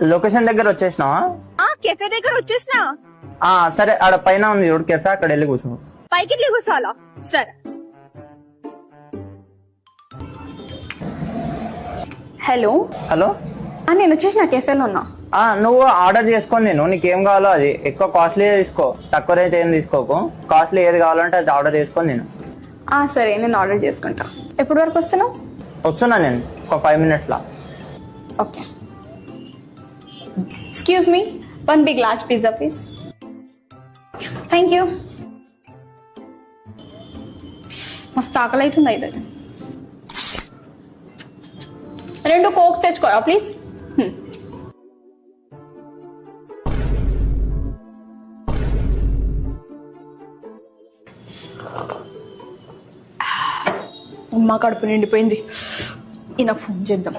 Location దగ్గర వచ్చేసినావా? Cafe దగ్గర వచ్చేసినా. సరే, ఆడ పైన ఉంది చూడు కెఫే, అక్కడ వెళ్ళి కూర్చో. పైకి కూర్చోవాలా? సరే. హలో హలో, నేను వచ్చేసి నా కెఫేలో ఉన్నా. నువ్వు ఆర్డర్ చేసుకొని తిను, నీకేం కావాలో అది. ఎక్కువ కాస్ట్లీ తీసుకో, తక్కువ రేట్ ఏం తీసుకోకు. కాస్ట్లీ ఏది కావాలంటే అది ఆర్డర్ చేసుకొని తిను. సరే, నేను ఆర్డర్ చేసుకుంటా. ఎప్పటి వరకు వస్తున్నావు? వస్తున్నా నేను ఒక 5 minutes law. Okay. Excuse me, 1 big large pizza please. Thank you. మస్తు ఆకలి అవుతుంది అయితే. 2 కోక్స్ తెచ్చుకోరా ప్లీజ్. అమ్మ కడుపు నిండిపోయింది. ఈయన ఫోన్ చేద్దాం.